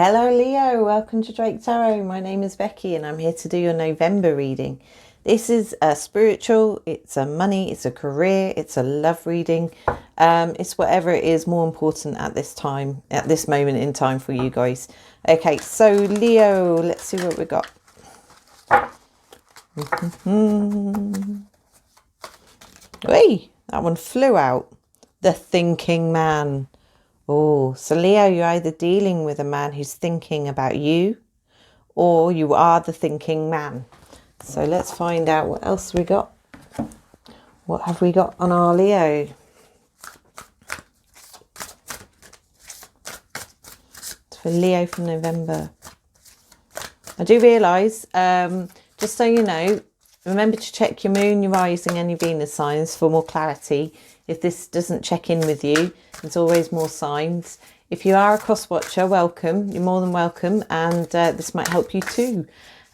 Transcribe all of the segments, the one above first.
Hello Leo, welcome to Drake Tarot. My name is Becky and I'm here to do your November reading. This is a spiritual, it's a money, it's a career, it's a love reading. It's whatever it is more important at this time, at this moment in time for you guys. Okay, so Leo, let's see what we got. Hey, that one flew out. The thinking man. Oh, so Leo, you're either dealing with a man who's thinking about you or you are the thinking man. So let's find out what else we got. What have we got on our Leo? It's for Leo for November. I do realise, just so you know, remember to check your moon, your rising and your Venus signs for more clarity. If this doesn't check in with you, there's always more signs. If you are a cross-watcher, welcome. You're more than welcome, and this might help you too.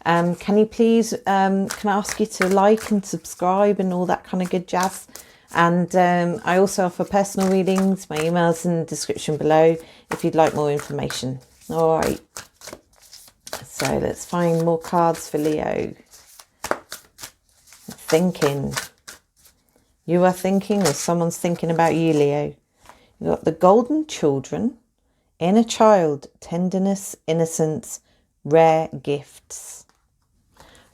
Can you please, can I ask you to like and subscribe and all that kind of good jazz? And I also offer personal readings. My email's in the description below if you'd like more information. All right. So let's find more cards for Leo. Thinking. You are thinking or someone's thinking about you, Leo. You've got the golden children, inner child, tenderness, innocence, rare gifts.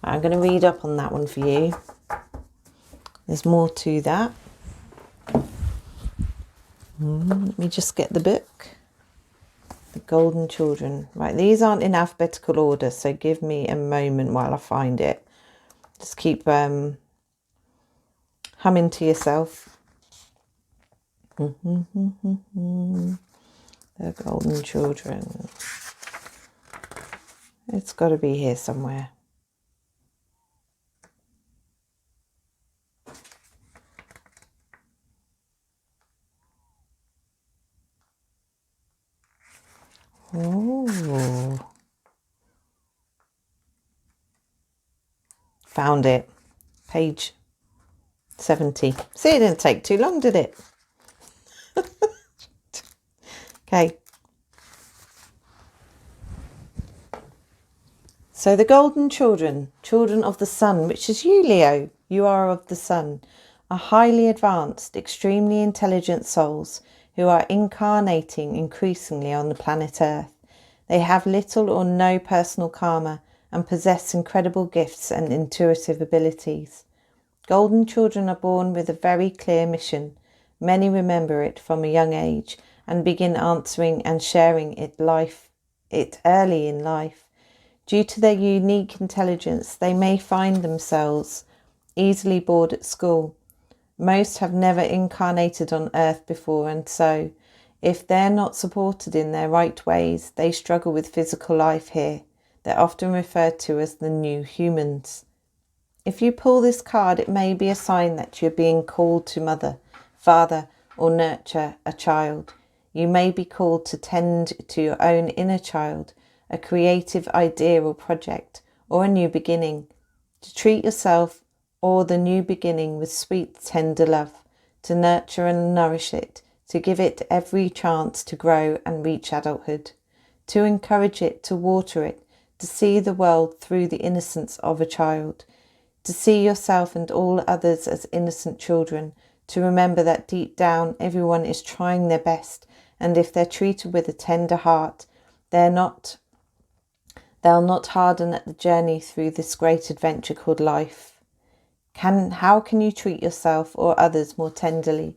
I'm going to read up on that one for you. There's more to that. Let me just get the book. The golden children. Right, these aren't in alphabetical order, so give me a moment while I find it. Just keep humming to yourself. The golden children. It's got to be here somewhere. Oh, found it. Page 70. See, it didn't take too long, did it? Okay. So the golden children, children of the sun, which is you, Leo. You are of the sun, are highly advanced, extremely intelligent souls who are incarnating increasingly on the planet Earth. They have little or no personal karma and possess incredible gifts and intuitive abilities. Golden children are born with a very clear mission. Many remember it from a young age and begin answering and sharing it early in life. Due to their unique intelligence, they may find themselves easily bored at school. Most have never incarnated on Earth before, and so, if they're not supported in their right ways, they struggle with physical life here. They're often referred to as the new humans. If you pull this card, it may be a sign that you're being called to mother, father, or nurture a child. You may be called to tend to your own inner child, a creative idea or project, or a new beginning, to treat yourself or the new beginning with sweet, tender love, to nurture and nourish it, to give it every chance to grow and reach adulthood, to encourage it, to water it, to see the world through the innocence of a child, to see yourself and all others as innocent children, to remember that deep down everyone is trying their best, and if they're treated with a tender heart, they'll not harden at the journey through this great adventure called life. How can you treat yourself or others more tenderly?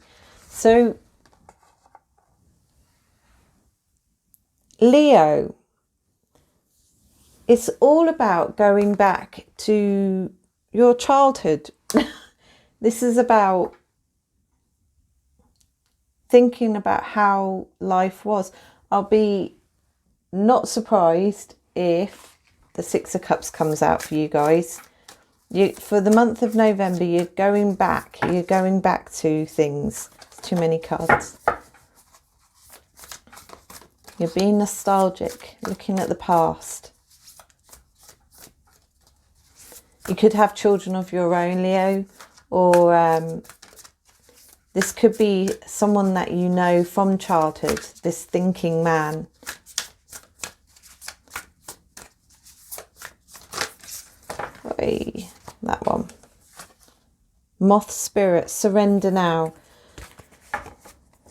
So, Leo, it's all about going back to your childhood. This is about thinking about how life was. I'll be not surprised if the Six of Cups comes out for you guys. For the month of November, you're going back to things. Too many cards. You're being nostalgic, looking at the past. You could have children of your own, Leo, or this could be someone that you know from childhood, this thinking man. be that one. Moth spirit, surrender now.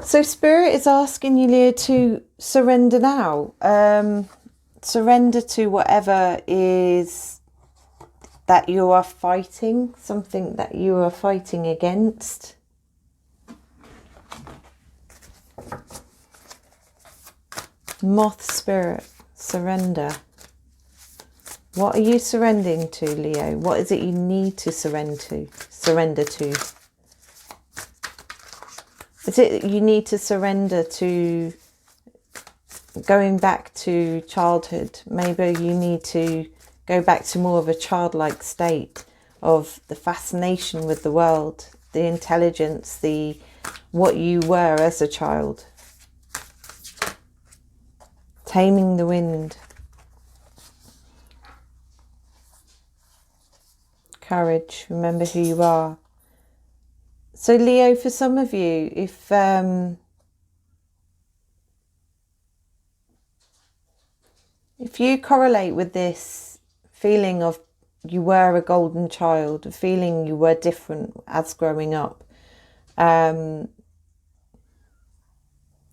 So spirit is asking you, Leo, to surrender now. Surrender to whatever is that you are fighting, something that you are fighting against. Moth spirit, surrender. What are you surrendering to, Leo? What is it you need to surrender to? Is it that you need to surrender to going back to childhood? Maybe you need to go back to more of a childlike state of the fascination with the world, the intelligence, the what you were as a child. Taming the wind. Courage, remember who you are. So Leo, for some of you, if you correlate with this feeling of you were a golden child, a feeling you were different as growing up,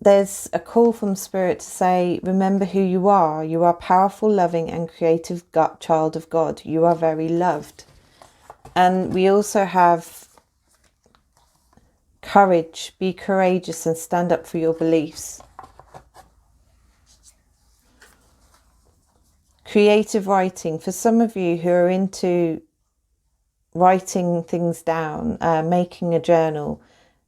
there's a call from Spirit to say, remember who you are. You are powerful, loving and creative child of God. You are very loved. And we also have courage. Be courageous and stand up for your beliefs. Creative writing. For some of you who are into writing things down, making a journal,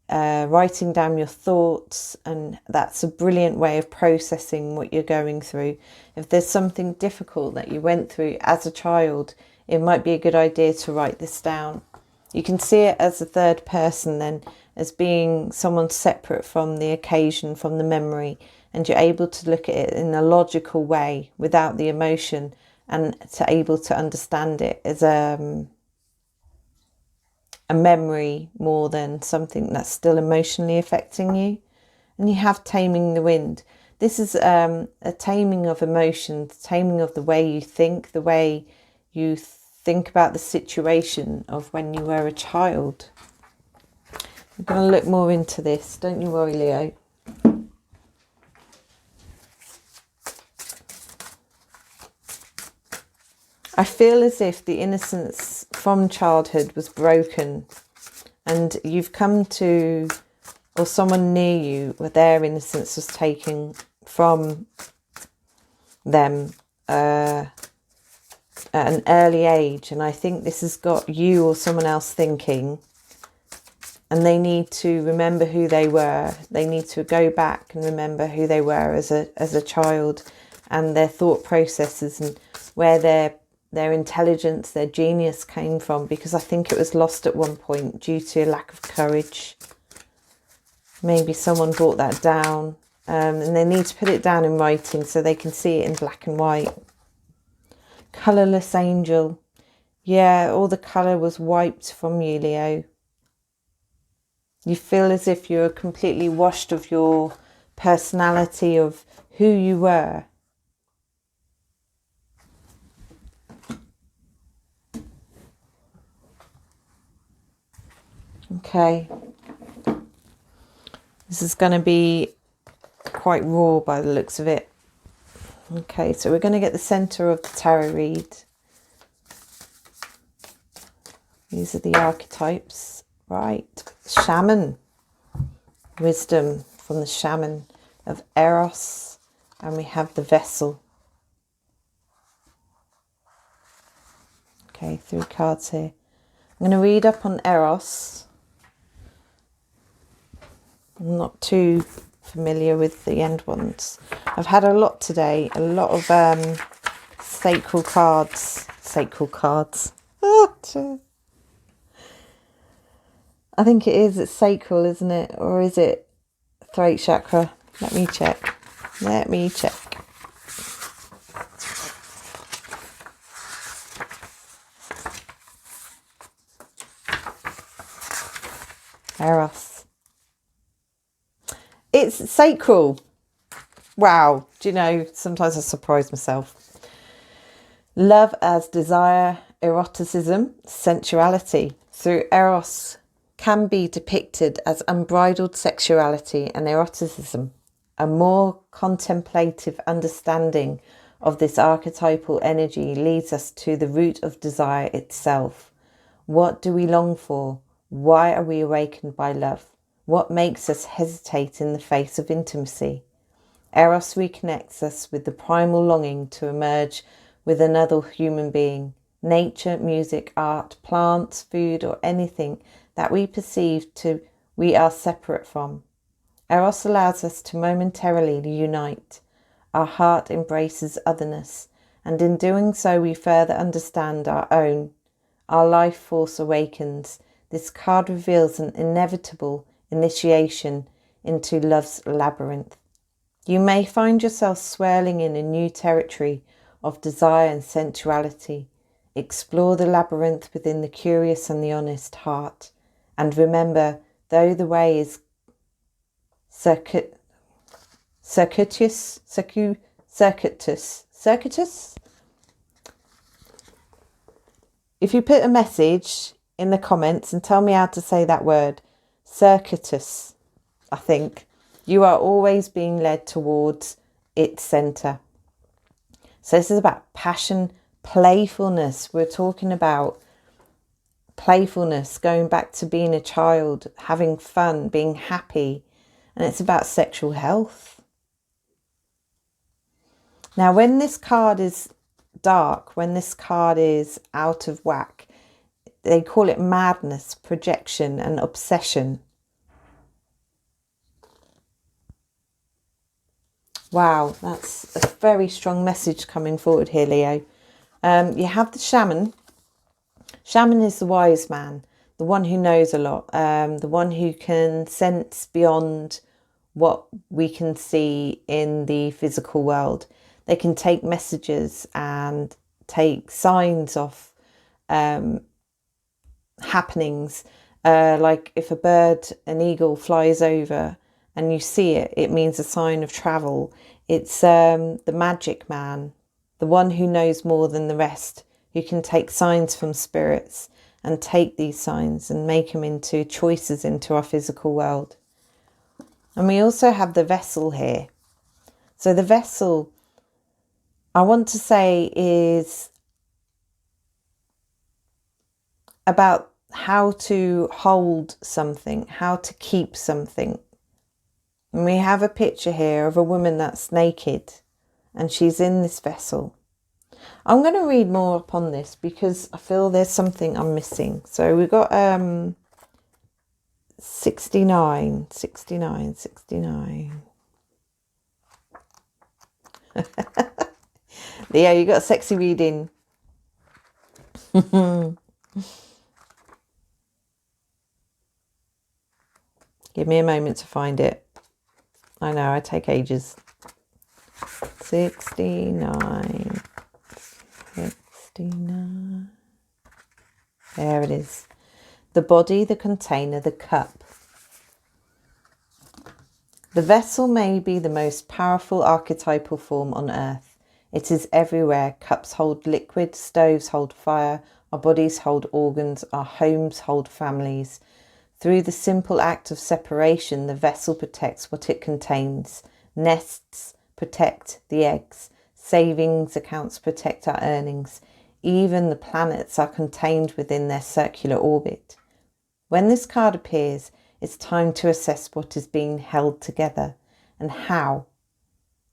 writing down your thoughts, and that's a brilliant way of processing what you're going through. If there's something difficult that you went through as a child, it might be a good idea to write this down. You can see it as a third person then, as being someone separate from the occasion, from the memory, and you're able to look at it in a logical way without the emotion, and to able to understand it as a memory more than something that's still emotionally affecting you. And you have taming the wind. This is a taming of emotions, taming of the way you think, the way you think about the situation of when you were a child. I'm going to look more into this, don't you worry, Leo. I feel as if the innocence from childhood was broken, and you've come to, or someone near you, where their innocence was taken from them at an early age. And I think this has got you or someone else thinking, and they need to remember who they were. They need to go back and remember who they were as a child, and their thought processes, and where their intelligence, their genius came from, because I think it was lost at one point due to a lack of courage. Maybe someone brought that down, and they need to put it down in writing so they can see it in black and white. Colourless angel. Yeah, all the colour was wiped from you, Leo. You feel as if you're completely washed of your personality, of who you were. Okay. This is going to be quite raw by the looks of it. Okay, so we're going to get the centre of the tarot read. These are the archetypes. Right. Shaman. Wisdom from the shaman of Eros. And we have the vessel. Okay, 3 cards here. I'm going to read up on Eros. I'm not too familiar with the end ones. I've had a lot today, a lot of sacral cards. Sacral cards. I think it is. It's sacral, isn't it? Or is it throat chakra? Let me check. Let me check. Eros. It's sacral. Wow. Do you know, sometimes I surprise myself. Love as desire, eroticism, sensuality. Through Eros can be depicted as unbridled sexuality and eroticism. A more contemplative understanding of this archetypal energy leads us to the root of desire itself. What do we long for? Why are we awakened by love? What makes us hesitate in the face of intimacy? Eros reconnects us with the primal longing to emerge with another human being. Nature, music, art, plants, food, or anything that we perceive we are separate from. Eros allows us to momentarily unite. Our heart embraces otherness, and in doing so we further understand our own. Our life force awakens. This card reveals an inevitable initiation into love's labyrinth. You may find yourself swirling in a new territory of desire and sensuality. Explore the labyrinth within the curious and the honest heart. And remember, though the way is circuitous. If you put a message in the comments and tell me how to say that word, circuitous, I think, you are always being led towards its center. So this is about passion, playfulness. We're talking about playfulness, going back to being a child, having fun, being happy. And it's about sexual health. Now, when this card is dark, when this card is out of whack, they call it madness, projection, and obsession. Wow, that's a very strong message coming forward here, Leo. You have the shaman. Shaman is the wise man, the one who knows a lot, the one who can sense beyond what we can see in the physical world. They can take messages and take signs of happenings. Like if a bird, an eagle flies over and you see it, it means a sign of travel. It's the magic man, the one who knows more than the rest, who can take signs from spirits and take these signs and make them into choices into our physical world. And we also have the vessel here. So the vessel, I want to say, is about how to hold something, how to keep something. And we have a picture here of a woman that's naked and she's in this vessel. I'm going to read more upon this because I feel there's something I'm missing. So we've got 69. Leo, you got a sexy reading. Give me a moment to find it. I know, I take ages. 69. There it is. The body, the container, the cup. The vessel may be the most powerful archetypal form on earth. It is everywhere. Cups hold liquid, stoves hold fire, our bodies hold organs, our homes hold families. Through the simple act of separation, the vessel protects what it contains. Nests protect the eggs. Savings accounts protect our earnings. Even the planets are contained within their circular orbit. When this card appears, it's time to assess what is being held together and how.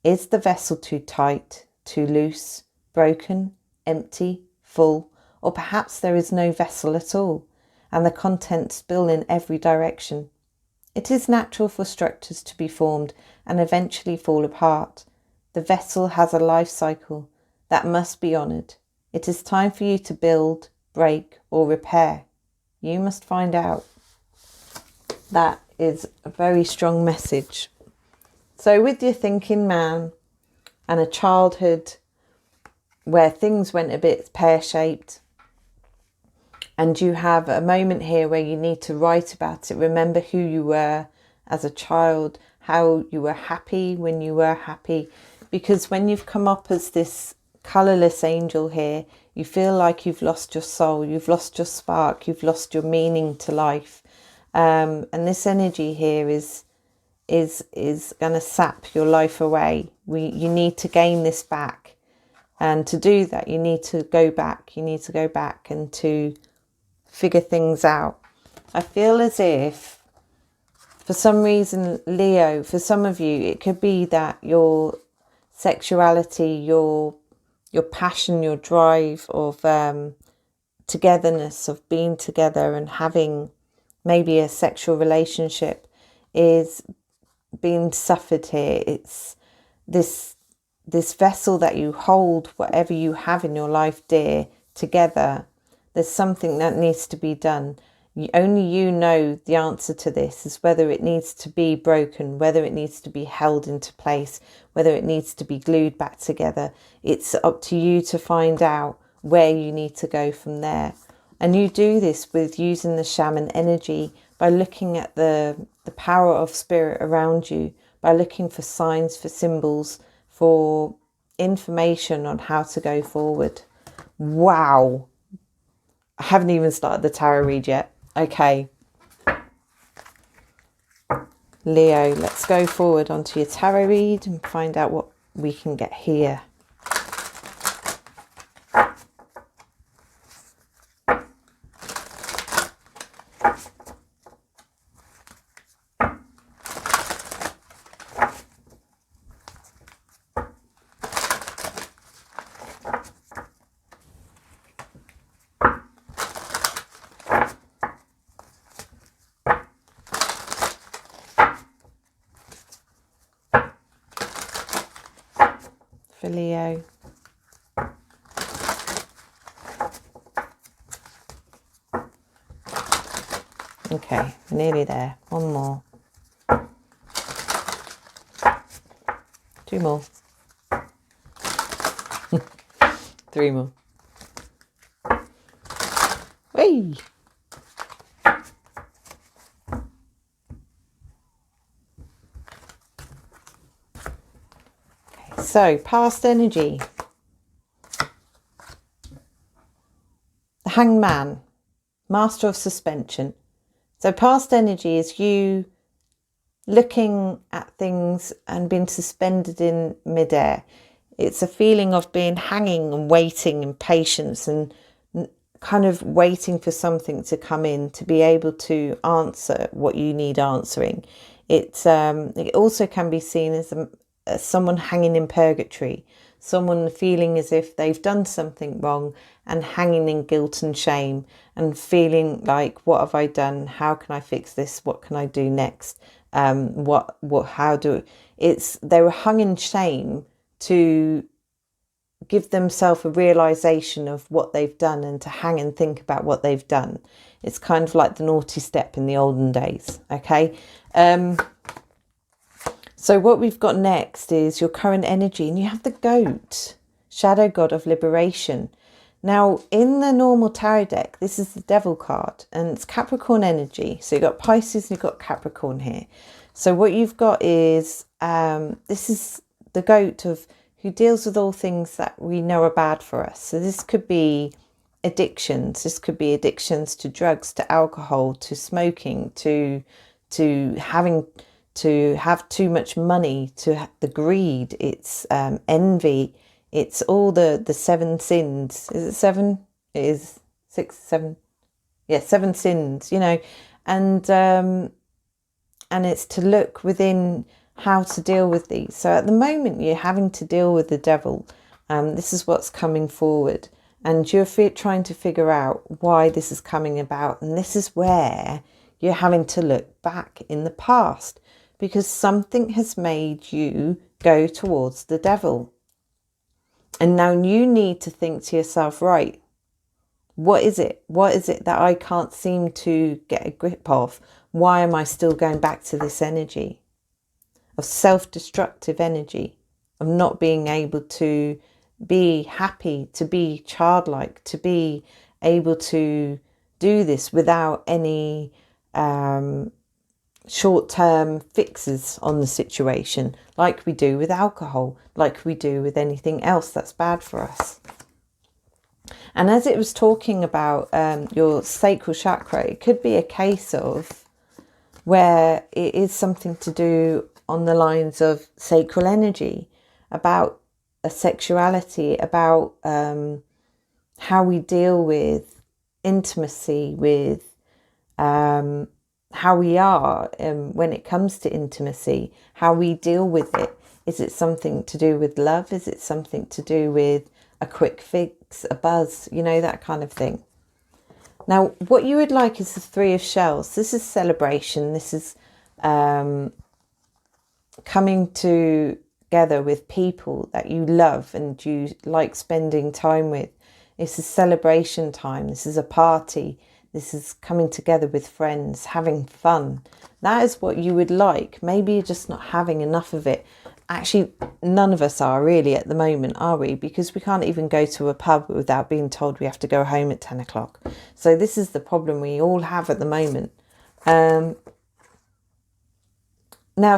Is the vessel too tight, too loose, broken, empty, full, or perhaps there is no vessel at all and the contents spill in every direction? It is natural for structures to be formed and eventually fall apart. The vessel has a life cycle that must be honoured. It is time for you to build, break, or repair. You must find out. That is a very strong message. So with your thinking man and a childhood where things went a bit pear-shaped, and you have a moment here where you need to write about it, remember who you were as a child, how you were happy when you were happy. Because when you've come up as this colourless angel here, You feel like you've lost your soul, you've lost your spark, you've lost your meaning to life. And this energy here is going to sap your life away. You need to gain this back. And to do that, you need to go back. You need to go back and to figure things out. I feel as if, for some reason, Leo, for some of you, it could be that your sexuality, your passion, your drive of togetherness, of being together and having maybe a sexual relationship is being suffered here. It's this vessel that you hold, whatever you have in your life dear, together. There's something that needs to be done. Only you know the answer to this, is whether it needs to be broken, whether it needs to be held into place, whether it needs to be glued back together. It's up to you to find out where you need to go from there. And you do this with using the shaman energy, by looking at the power of spirit around you, by looking for signs, for symbols, for information on how to go forward. Wow. I haven't even started the tarot read yet. Okay. Leo, let's go forward onto your tarot read and find out what we can get here. For Leo. Okay, nearly there. One more. Two more. Three more. Whee! So, past energy. The Hanged Man, Master of Suspension. So past energy is you looking at things and being suspended in midair. It's a feeling of being hanging and waiting in patience and kind of waiting for something to come in to be able to answer what you need answering. It also can be seen as someone hanging in purgatory, someone feeling as if they've done something wrong and hanging in guilt and shame and feeling like, what have I done? How can I fix this? What can I do next? They were hung in shame to give themselves a realization of what they've done and to hang and think about what they've done. It's kind of like the naughty step in the olden days. Okay. So what we've got next is your current energy, and you have the Goat, Shadow God of Liberation. Now, in the normal tarot deck, this is the Devil card, and it's Capricorn energy. So you've got Pisces and you've got Capricorn here. So what you've got is, this is the Goat who deals with all things that we know are bad for us. So this could be addictions. This could be addictions to drugs, to alcohol, to smoking, to having to have too much money, to the greed. It's envy. It's all the seven sins. Is it seven? It is 6, 7. Yeah, 7 sins. And it's to look within how to deal with these. So at the moment, you're having to deal with the devil. This is what's coming forward, and you're trying to figure out why this is coming about. And this is where you're having to look back in the past, because something has made you go towards the devil. And now you need to think to yourself, right, what is it? What is it that I can't seem to get a grip of? Why am I still going back to this energy of self-destructive energy, of not being able to be happy, to be childlike, to be able to do this without any short-term fixes on the situation, like we do with alcohol, like we do with anything else that's bad for us. And as it was talking about your sacral chakra, it could be a case of where it is something to do on the lines of sacral energy, about a sexuality, about how we deal with intimacy, with how we are when it comes to intimacy, how we deal with it. Is it something to do with love? Is it something to do with a quick fix, a buzz, you know, that kind of thing? Now, what you would like is the Three of Shells. This is celebration. This is coming together with people that you love and you like spending time with. It's a celebration time. This is a party. This is coming together with friends, having fun. That is what you would like. Maybe you're just not having enough of it. Actually, none of us are really at the moment, are we? Because we can't even go to a pub without being told we have to go home at 10 o'clock. So this is the problem we all have at the moment. Now,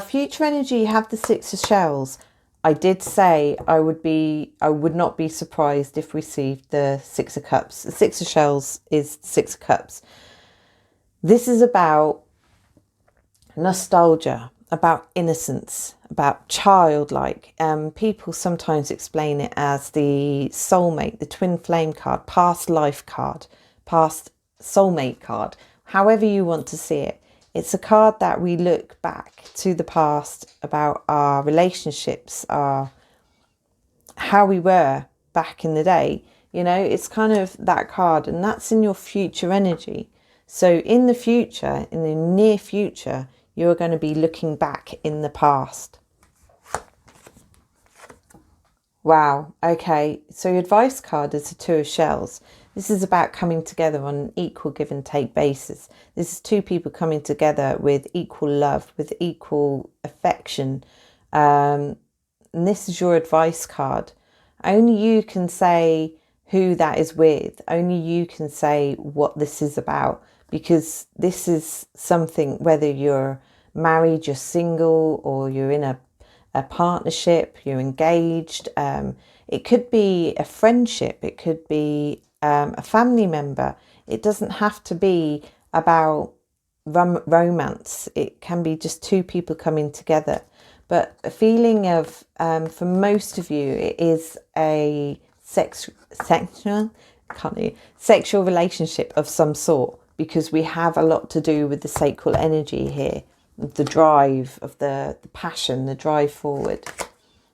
future energy, you have the Six of Shells. I did say I would not be surprised if we received the Six of Cups. The Six of Shells is Six of Cups. This is about nostalgia, about innocence, about childlike. People sometimes explain it as the soulmate, the twin flame card, past life card, past soulmate card, however you want to see it. It's a card that we look back to the past about our relationships, how we were back in the day. You know, it's kind of that card, and that's in your future energy. So in the future, in the near future, you're going to be looking back in the past. Wow. Okay. So your advice card is the Two of Shells. This is about coming together on an equal give and take basis. This is two people coming together with equal love, with equal affection. And this is your advice card. Only you can say who that is with. Only you can say what this is about, because this is something, whether you're married, you're single, or you're in a partnership, you're engaged. It could be a friendship. It could be a family member. It doesn't have to be about romance. It can be just two people coming together. But a feeling of, for most of you, it is a sexual relationship of some sort, because we have a lot to do with the sacral energy here, the drive of the passion, the drive forward.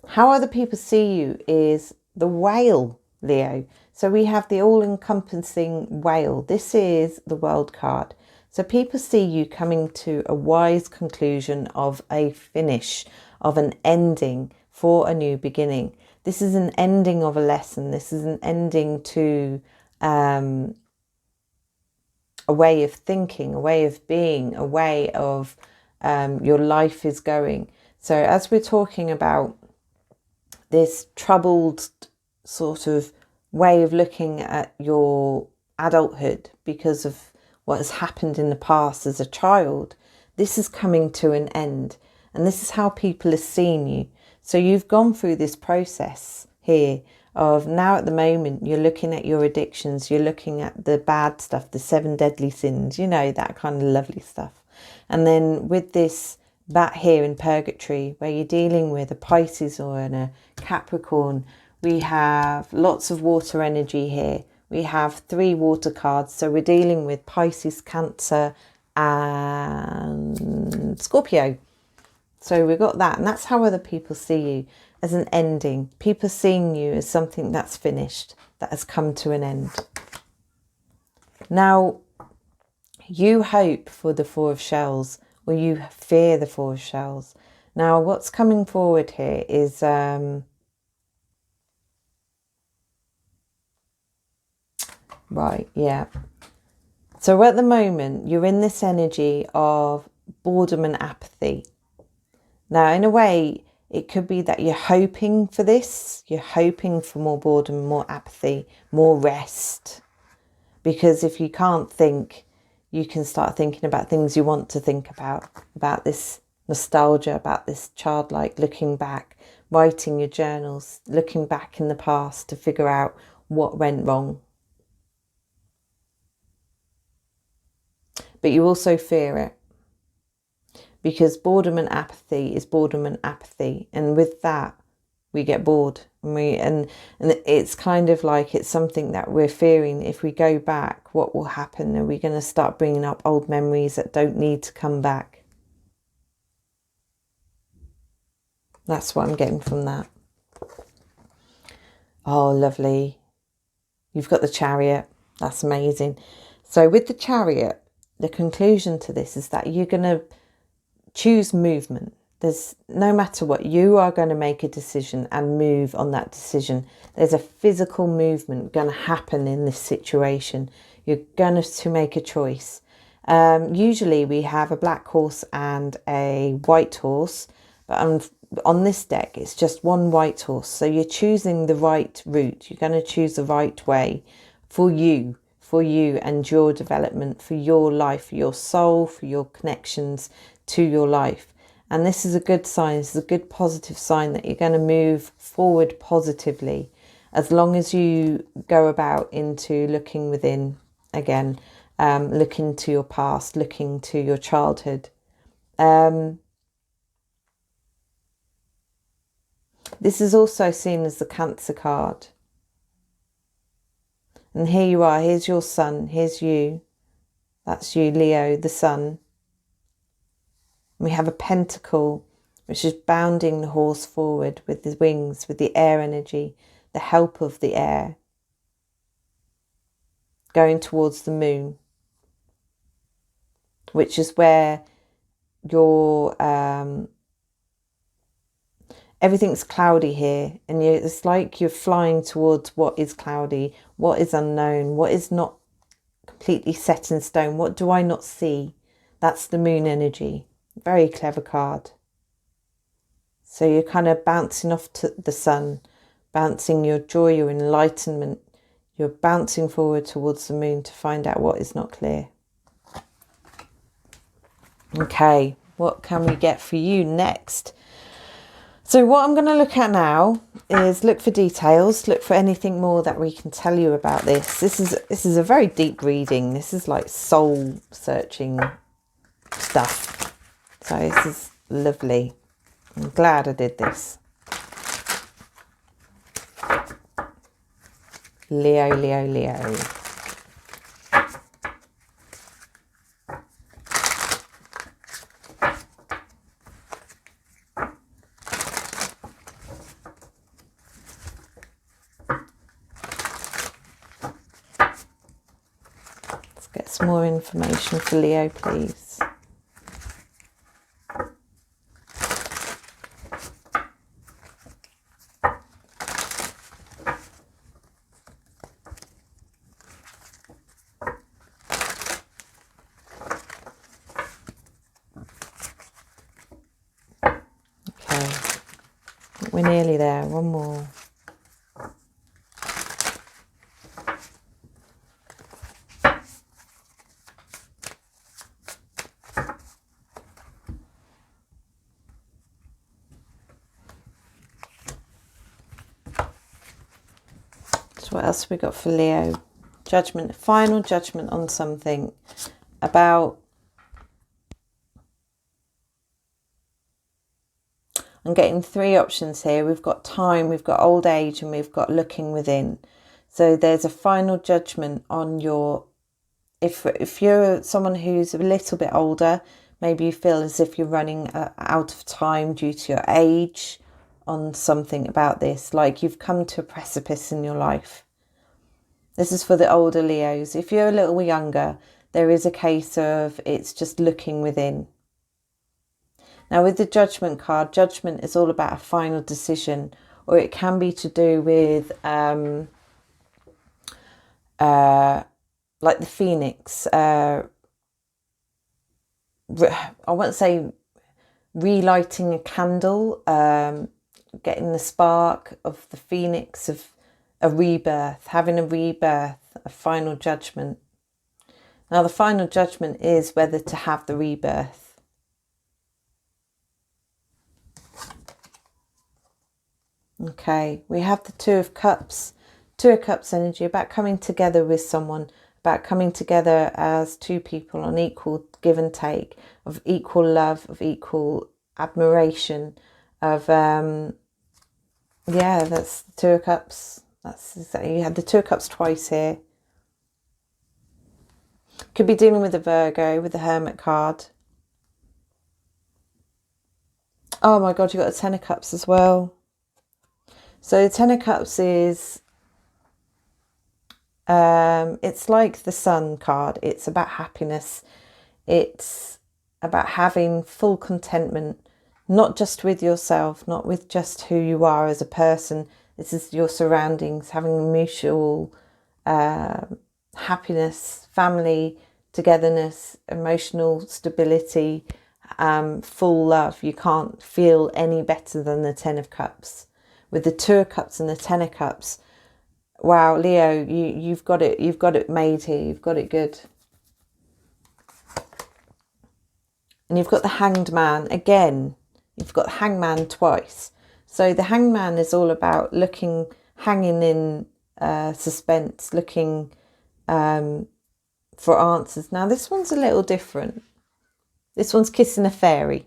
How other people see you is the whale, Leo. So we have the all-encompassing whale. This is the world card. So people see you coming to a wise conclusion of a finish, of an ending for a new beginning. This is an ending of a lesson. This is an ending to a way of thinking, a way of being, a way of your life is going. So as we're talking about this troubled sort of way of looking at your adulthood because of what has happened in the past as a child, this is coming to an end. And this is how people are seeing you. So you've gone through this process here of, now at the moment, you're looking at your addictions, you're looking at the bad stuff, the 7 deadly sins, you know, that kind of lovely stuff. And then with this bat here in purgatory, where you're dealing with a Pisces or a Capricorn, we have lots of water energy here. We have 3 water cards. So we're dealing with Pisces, Cancer and Scorpio. So we've got that. And that's how other people see you, as an ending. People seeing you as something that's finished, that has come to an end. Now, you hope for the Four of Shells, or you fear the Four of Shells. Now, what's coming forward here is right, yeah. So at the moment, you're in this energy of boredom and apathy. Now, in a way, it could be that you're hoping for this. You're hoping for more boredom, more apathy, more rest. Because if you can't think, you can start thinking about things you want to think about this nostalgia, about this childlike looking back, writing your journals, looking back in the past to figure out what went wrong. but you also fear it. Because boredom and apathy is boredom and apathy. And with that, we get bored. And it's kind of like it's something that we're fearing. If we go back, what will happen? Are we going to start bringing up old memories that don't need to come back? That's what I'm getting from that. Oh, lovely. You've got the Chariot. That's amazing. So with the Chariot, the conclusion to this is that you're going to choose movement. There's no matter what, you are going to make a decision and move on that decision. There's a physical movement going to happen in this situation. You're going to make a choice. Usually we have a black horse and a white horse, but on this deck it's just one white horse. So you're choosing the right route. You're going to choose the right way for you and your development, for your life, for your soul, for your connections to your life. And this is a good sign. This is a good positive sign that you're going to move forward positively, as long as you go about into looking within again, looking to your past, looking to your childhood. This is also seen as the Cancer card. And here you are. Here's your sun. Here's you. That's you, Leo, the sun. We have a pentacle, which is bounding the horse forward with the wings, with the air energy, the help of the air, going towards the moon, which is where your everything's cloudy here, and it's like you're flying towards what is cloudy, what is unknown, what is not completely set in stone. What do I not see? That's the moon energy. Very clever card. So you're kind of bouncing off to the sun, bouncing your joy, your enlightenment. You're bouncing forward towards the moon to find out what is not clear. Okay, what can we get for you next? So what I'm going to look at now is look for details, look for anything more that we can tell you about this. This is a very deep reading. This is like soul searching stuff. So this is lovely. I'm glad I did this. Leo, Leo, Leo. Let's get some more information for Leo, please. We're nearly there. One more. So what else have we got for Leo? Judgment, final judgment on something about... I'm getting three options here. We've got time, we've got old age, and we've got looking within. So there's a final judgment on your... If you're someone who's a little bit older, maybe you feel as if you're running out of time due to your age on something about this, like you've come to a precipice in your life. This is for the older Leos. If you're a little younger, there is a case of it's just looking within. Now with the judgment card, judgment is all about a final decision, or it can be to do with like the phoenix. I won't say relighting a candle, getting the spark of the phoenix of a rebirth, having a rebirth, a final judgment. Now the final judgment is whether to have the rebirth. Okay, we have the Two of Cups. Two of Cups energy, about coming together with someone, about coming together as two people on equal give and take, of equal love, of equal admiration, of yeah, that's the Two of Cups. That's exactly, you had the Two of Cups twice here. Could be dealing with a Virgo with the Hermit card. Oh my God, you got a Ten of Cups as well. So the Ten of Cups is it's like the Sun card. It's about happiness. It's about having full contentment, not just with yourself, not with just who you are as a person. This is your surroundings, having mutual happiness, family, togetherness, emotional stability, full love. You can't feel any better than the Ten of Cups. With the Two of Cups and the Ten of Cups, wow, Leo, you've got it made here. You've got it good. And you've got the Hanged Man again. You've got the Hangman twice. So the Hanged Man is all about hanging in suspense, looking for answers. Now this one's a little different. This one's kissing a fairy.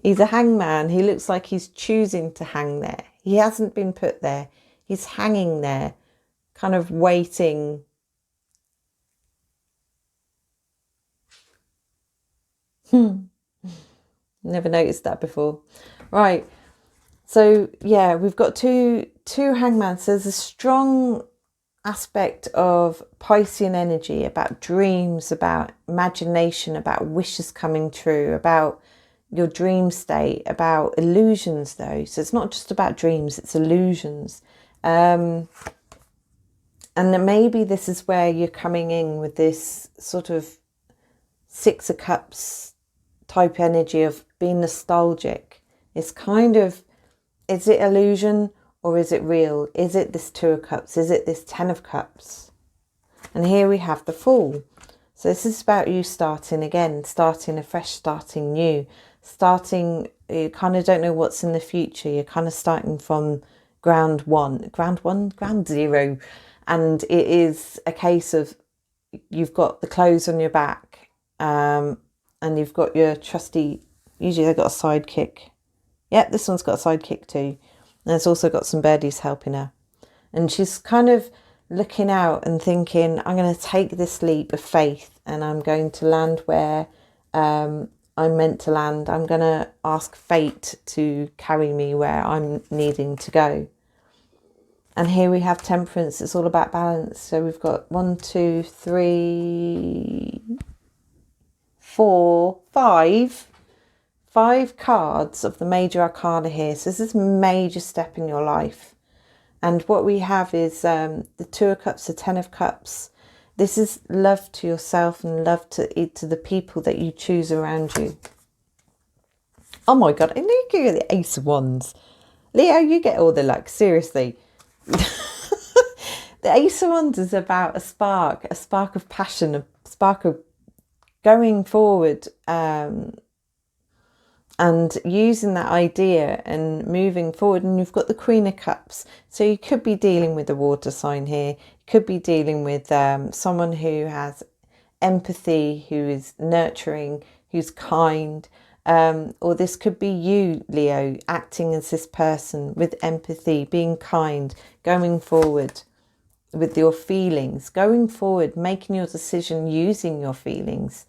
He's a hangman. He looks like he's choosing to hang there. He hasn't been put there. He's hanging there, kind of waiting. Never noticed that before. Right. So yeah, we've got two hangmans. So there's a strong aspect of Piscean energy about dreams, about imagination, about wishes coming true, about your dream state, about illusions though. So it's not just about dreams, it's illusions. And then maybe this is where you're coming in with this sort of Six of Cups type energy of being nostalgic. It's kind of, is it illusion or is it real? Is it this Two of Cups? Is it this Ten of Cups? And here we have the Fool. So this is about you starting again, starting afresh, starting new, starting, you kind of don't know what's in the future. You're kind of starting from ground zero. And it is a case of you've got the clothes on your back, and you've got your trusty, usually they've got a sidekick. Yep, this one's got a sidekick too. And it's also got some birdies helping her. And she's kind of looking out and thinking, I'm going to take this leap of faith and I'm going to land where I'm meant to land. I'm going to ask fate to carry me where I'm needing to go. And here we have Temperance. It's all about balance. So we've got 1, 2, 3, 4, 5. 5 cards of the major arcana here. So this is a major step in your life. And what we have is the Two of Cups, the Ten of Cups. This is love to yourself and love to the people that you choose around you. Oh my God, and look at the Ace of Wands. Leo, you get all the luck, seriously. The Ace of Wands is about a spark of passion, a spark of going forward, and using that idea and moving forward. And you've got the Queen of Cups. So you could be dealing with a water sign here. You could be dealing with someone who has empathy, who is nurturing, who's kind. Or this could be you, Leo, acting as this person with empathy, being kind, going forward with your feelings, going forward, making your decision using your feelings.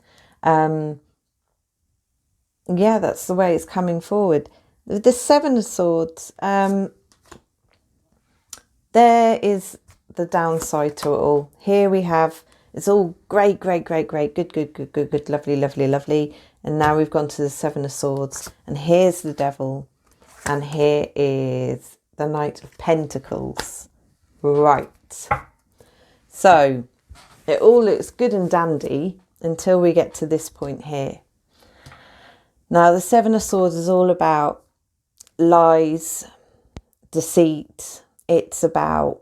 Yeah, that's the way it's coming forward. The Seven of Swords, there is the downside to it all. Here we have, it's all great, good, lovely. And now we've gone to the Seven of Swords. And here's the Devil. And here is the Knight of Pentacles. Right. So, it all looks good and dandy until we get to this point here. Now, the Seven of Swords is all about lies, deceit. It's about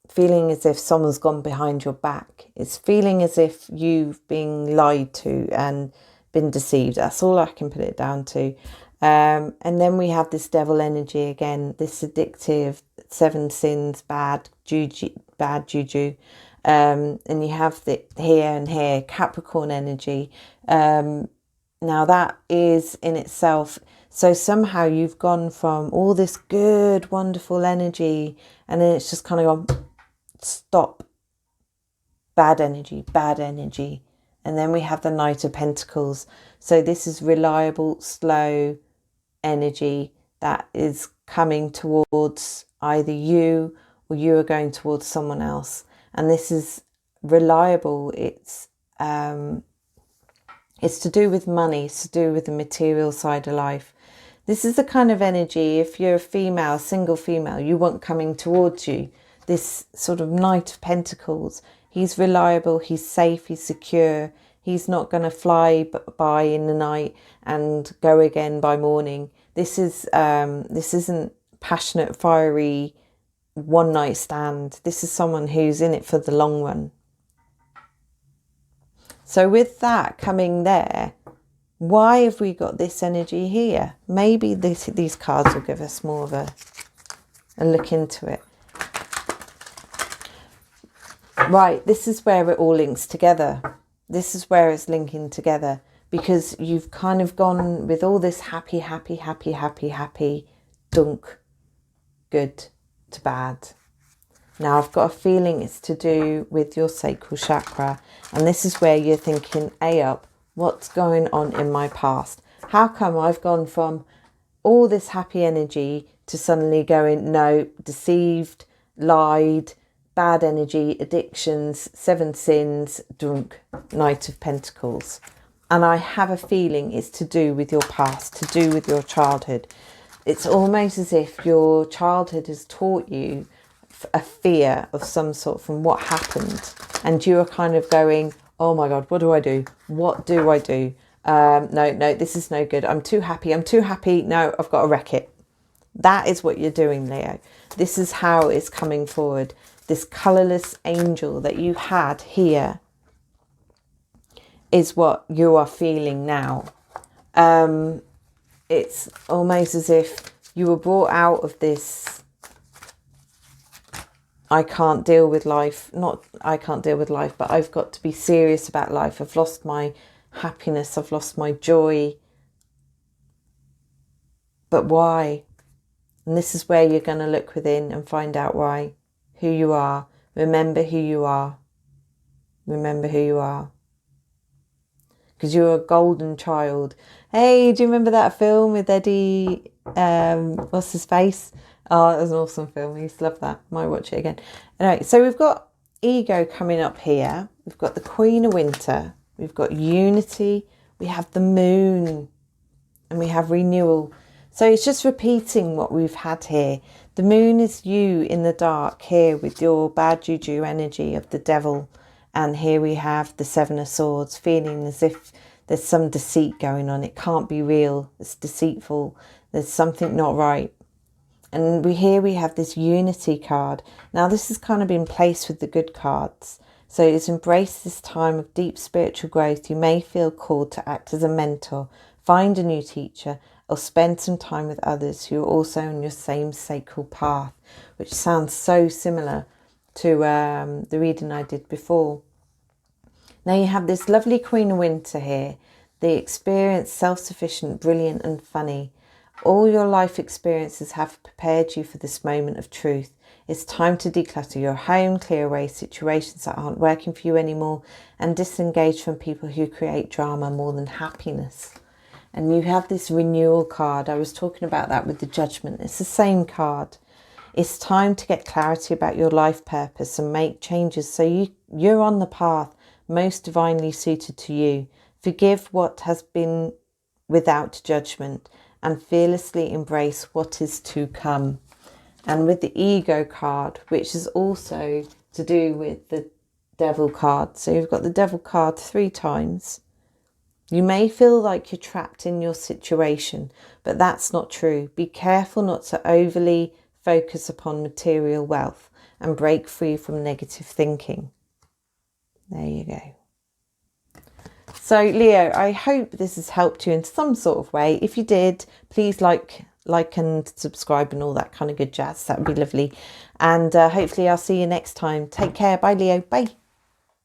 feeling as if someone's gone behind your back. It's feeling as if you've been lied to and been deceived. That's all I can put it down to. And then we have this devil energy again, this addictive, 7 sins, bad bad juju. And you have the here and here, Capricorn energy. Now that is in itself, so somehow you've gone from all this good, wonderful energy, and then it's just kind of gone, stop, bad energy, bad energy. And then we have the Knight of Pentacles. So this is reliable, slow energy that is coming towards either you or you are going towards someone else. And this is reliable. It's to do with money. It's to do with the material side of life. This is the kind of energy, if you're a female, single female, you want coming towards you. This sort of Knight of Pentacles. He's reliable, he's safe, he's secure. He's not going to fly by in the night and go again by morning. This isn't passionate, fiery, one night stand. This is someone who's in it for the long run. So with that coming there, why have we got this energy here? Maybe these cards will give us more of a look into it. Right, this is where it all links together. This is where it's linking together, because you've kind of gone with all this happy, happy, happy, happy, happy, dunk, good to bad. Now I've got a feeling it's to do with your sacral chakra, and this is where you're thinking, up, what's going on in my past? How come I've gone from all this happy energy to suddenly going, no, deceived, lied, bad energy, addictions, 7 sins, drunk, Knight of Pentacles. And I have a feeling it's to do with your past, to do with your childhood. It's almost as if your childhood has taught you a fear of some sort from what happened. And you are kind of going, oh my God, what do I do? What do I do? No, this is no good. I'm too happy. No, I've got to wreck it. That is what you're doing, Leo. This is how it's coming forward. This colourless angel that you had here is what you are feeling now. It's almost as if you were brought out of this, I can't deal with life. Not I can't deal with life, but I've got to be serious about life. I've lost my happiness. I've lost my joy. But why? And this is where you're going to look within and find out why. Who you are. Remember who you are. Remember who you are. Because you're a golden child. Hey, do you remember that film with Eddie? What's his face? Oh, it was an awesome film. I used to love that. Might watch it again. Anyway, so we've got ego coming up here. We've got the Queen of Winter. We've got unity. We have the moon. And we have renewal. So it's just repeating what we've had here. The moon is you in the dark here with your bad juju energy of the devil. And here we have the 7 of Swords, feeling as if there's some deceit going on. It can't be real. It's deceitful. There's something not right. And here we have this unity card. Now this has kind of been placed with the good cards. So it's embrace this time of deep spiritual growth. You may feel called to act as a mentor, find a new teacher, or spend some time with others who are also on your same sacral path, which sounds so similar to the reading I did before. Now you have this lovely Queen of Winter here, the experienced, self-sufficient, brilliant and funny. All your life experiences have prepared you for this moment of truth. It's time to declutter your home, clear away situations that aren't working for you anymore, and disengage from people who create drama more than happiness. And you have this renewal card. I was talking about that with the Judgment. It's the same card. It's time to get clarity about your life purpose and make changes so you're on the path most divinely suited to you. Forgive what has been without judgment and fearlessly embrace what is to come. And with the ego card, which is also to do with the devil card. So you've got the devil card 3 times. You may feel like you're trapped in your situation, but that's not true. Be careful not to overly focus upon material wealth and break free from negative thinking. There you go. So Leo, I hope this has helped you in some sort of way. If you did, please like like and subscribe and all that kind of good jazz. That would be lovely. And hopefully I'll see you next time. Take care. Bye, Leo. Bye.